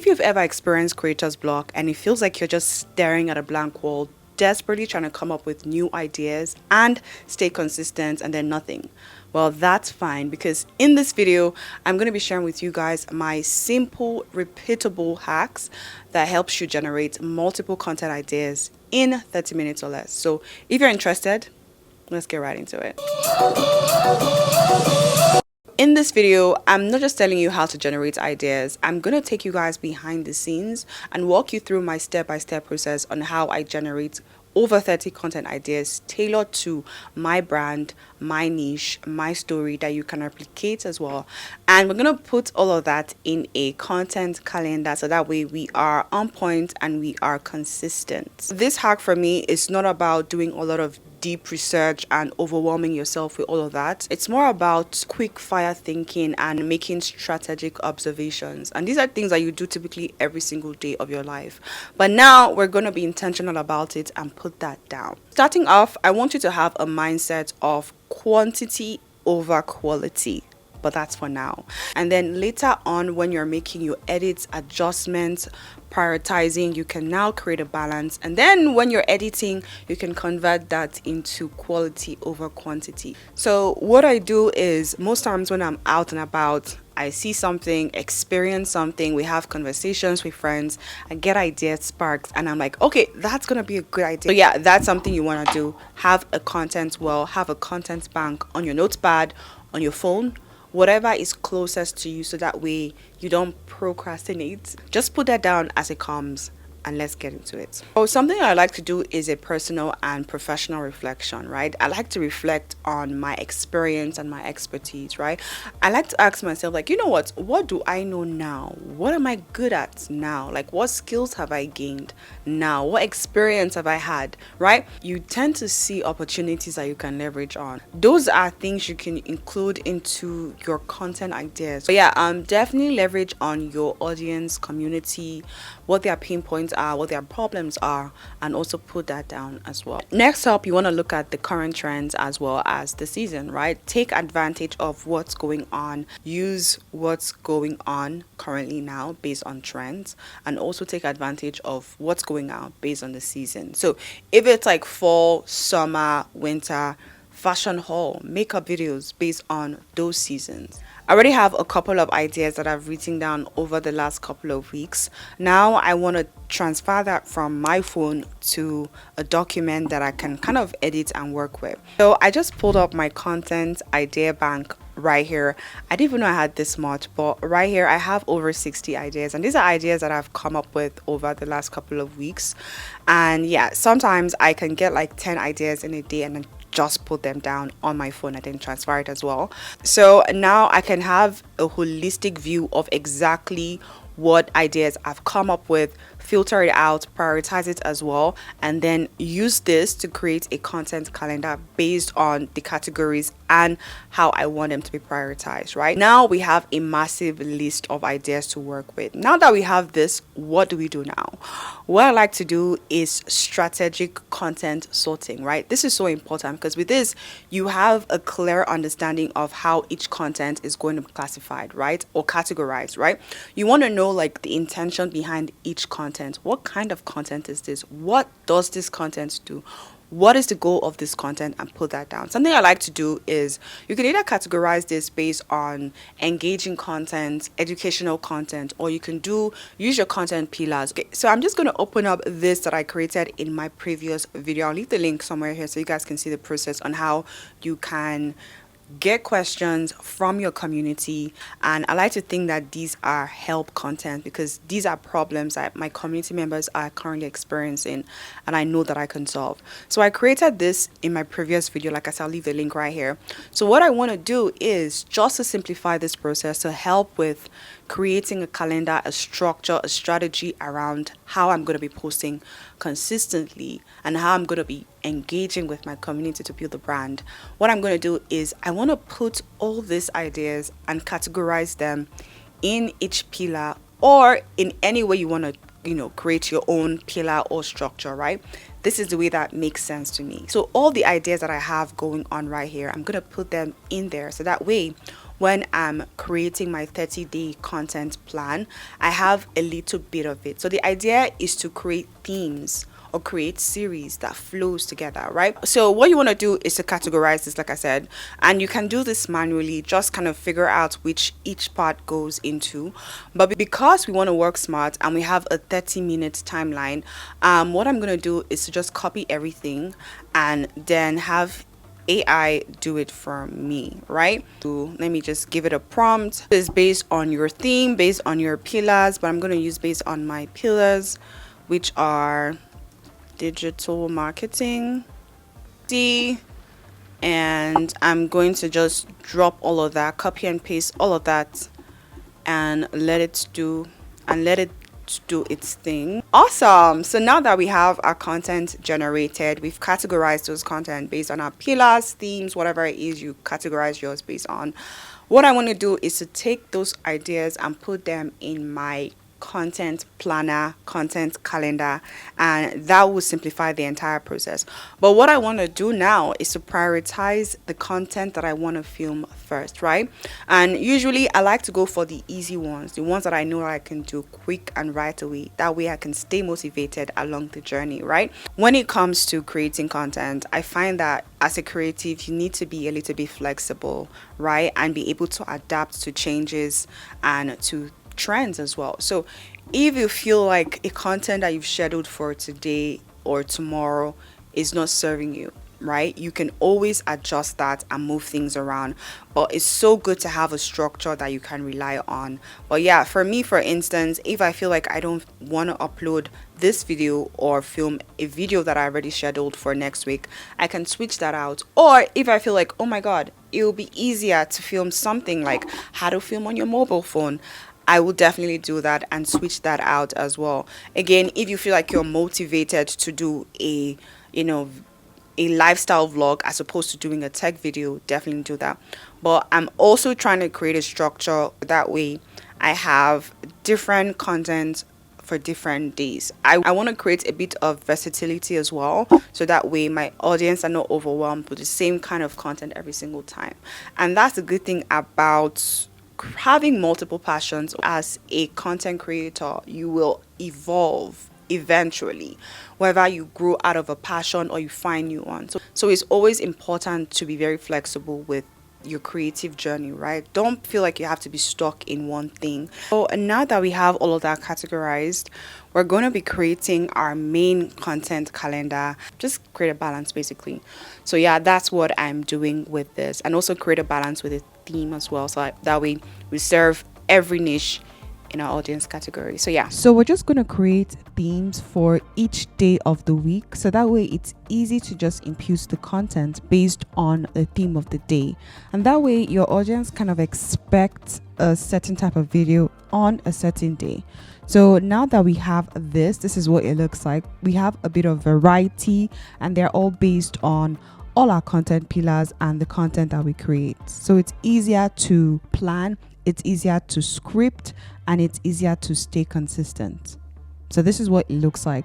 If you've ever experienced creator's block and it feels like you're just staring at a blank wall, desperately trying to come up with new ideas and stay consistent and then nothing, well, that's fine, because in this video I'm going to be sharing with you guys my simple repeatable hacks that helps you generate multiple content ideas in 30 minutes or less. So if you're interested, let's get right into it. In this video, I'm not just telling you how to generate ideas. I'm going to take you guys behind the scenes and walk you through my step-by-step process on how I generate over 30 content ideas tailored to my brand, my niche, my story that you can replicate as well. And we're going to put all of that in a content calendar so that way we are on point and we are consistent. This hack for me is not about doing a lot of deep research and overwhelming yourself with all of that. It's more about quick fire thinking and making strategic observations. And these are things that you do typically every single day of your life. But now we're going to be intentional about it and put that down. Starting off, I want you to have a mindset of quantity over quality. But that's for now. And then later on, when you're making your edits, adjustments, prioritizing, you can now create a balance. And then when you're editing, you can convert that into quality over quantity. So what I do is most times when I'm out and about, I see something, experience something, we have conversations with friends, I get ideas sparks, and I'm like, okay, that's gonna be a good idea. So yeah, that's something you want to do. Have a content have a content bank on your notepad, on your phone, whatever is closest to you, so that way you don't procrastinate. Just put that down as it comes and let's get into it. Oh, something I like to do is a personal and professional reflection, right? I like to reflect on my experience and my expertise, right? I like to ask myself, like, you know what do I know now? What am I good at now? Like, what skills have I gained now? What experience have I had, right? You tend to see opportunities that you can leverage on. Those are things you can include into your content ideas. So yeah, definitely leverage on your audience, community, what their pain points are, what their problems are, and also put that down as well. Next up, you want to look at the current trends as well as the season, right? Take advantage of what's going on, use what's going on currently now based on trends, and also take advantage of what's going on based on the season. So if it's like fall, summer, winter, fashion haul, makeup videos based on those seasons. I already have a couple of ideas that I've written down over the last couple of weeks. Now I want to transfer that from my phone to a document that I can kind of edit and work with. So I just pulled up my content idea bank right here. I didn't even know I had this much, but right here I have over 60 ideas, and these are ideas that I've come up with over the last couple of weeks. And yeah, sometimes I can get like 10 ideas in a day and then just put them down on my phone and then transfer it as well. So now I can have a holistic view of exactly what ideas I've come up with, filter it out, prioritize it as well, and then use this to create a content calendar based on the categories and how I want them to be prioritized. Right now we have a massive list of ideas to work with. Now that we have this, what do we do now? What I like to do is strategic content sorting, right? This is so important because with this you have a clear understanding of how each content is going to be classified, right, or categorized, right? You want to know like the intention behind each content. What kind of content is this? What does this content do? What is the goal of this content, and put that down. Something I like to do is you can either categorize this based on engaging content, educational content, or you can use your content pillars. Okay, so I'm just going to open up this that I created in my previous video. I'll leave the link somewhere here so you guys can see the process on how you can get questions from your community. And I like to think that these are help content because these are problems that my community members are currently experiencing and I know that I can solve. So I created this in my previous video. Like I said, I'll leave the link right here. So what I want to do is just to simplify this process to help with creating a calendar, a structure, a strategy around how I'm going to be posting consistently and how I'm going to be engaging with my community to build the brand. What I'm going to do is I want to put all these ideas and categorize them in each pillar, or in any way you want to create your own pillar or structure, right? This is the way that makes sense to me. So all the ideas that I have going on right here, I'm going to put them in there so that way when I'm creating my 30-day content plan, I have a little bit of it. So the idea is to create themes or create series that flows together, right? So what you want to do is to categorize this, like I said, and you can do this manually, just kind of figure out which each part goes into. But because we want to work smart and we have a 30-minute timeline, what I'm going to do is to just copy everything and then have AI do it for me, right? So let me just give it a prompt. It's based on your theme, based on your pillars, but I'm going to use based on my pillars, which are digital marketing, and I'm going to just drop all of that, copy and paste all of that, and let it do its thing. Awesome. So now that we have our content generated, we've categorized those content based on our pillars, themes, whatever it is you categorize yours based on. What I want to do is to take those ideas and put them in my content planner, content calendar, and that will simplify the entire process. But what I want to do now is to prioritize the content that I want to film first, right? And usually I like to go for the easy ones, the ones that I know I can do quick and right away. That way I can stay motivated along the journey, right? When it comes to creating content, I find that as a creative, you need to be a little bit flexible, right? And be able to adapt to changes and to trends as well. So if you feel like a content that you've scheduled for today or tomorrow is not serving you, right, you can always adjust that and move things around. But it's so good to have a structure that you can rely on. But yeah, for me, for instance, if I feel like I don't want to upload this video or film a video that I already scheduled for next week, I can switch that out. Or if I feel like, oh my god, it will be easier to film something like how to film on your mobile phone, I will definitely do that and switch that out as well. Again, if you feel like you're motivated to do a lifestyle vlog as opposed to doing a tech video, definitely do that. But I'm also trying to create a structure that way I have different content for different days. I want to create a bit of versatility as well, so that way my audience are not overwhelmed with the same kind of content every single time. And that's the good thing about having multiple passions. As a content creator, you will evolve eventually, whether you grow out of a passion or you find new ones. So it's always important to be very flexible with your creative journey, right? Don't feel like you have to be stuck in one thing. So and now that we have all of that categorized, we're going to be creating our main content calendar. Just create a balance basically. So yeah, that's what I'm doing with this, and also create a balance with the theme as well, so that way we serve every niche in our audience category. So yeah, so we're just going to create themes for each day of the week, so that way it's easy to just impute the content based on the theme of the day, and that way your audience kind of expects a certain type of video on a certain day. So now that we have this is what it looks like. We have a bit of variety, and they're all based on all our content pillars and the content that we create. So it's easier to plan, it's easier to script, and it's easier to stay consistent. So this is what it looks like.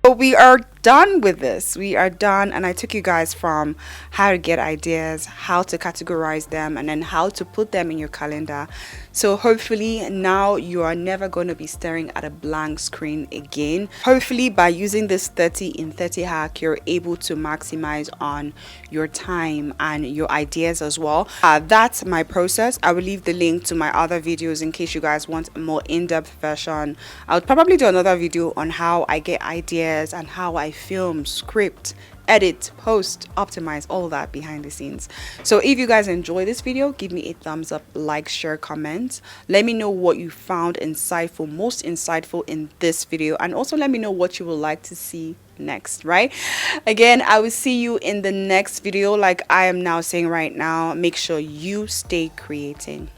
So we are done with this. We are done, and I took you guys from how to get ideas, how to categorize them, and then how to put them in your calendar. So hopefully now you are never going to be staring at a blank screen again. Hopefully by using this 30 in 30 hack, you're able to maximize on your time and your ideas as well. That's my process. I will leave the link to my other videos in case you guys want a more in-depth version. I'll probably do another video on how I get ideas and how I film, script, edit, post, optimize, all that behind the scenes. So if you guys enjoy this video, give me a thumbs up, like, share, comment. Let me know what you found insightful, most insightful in this video, and also let me know what you would like to see next, right? Again, I will see you in the next video. Like I am now saying right now, make sure you stay creating.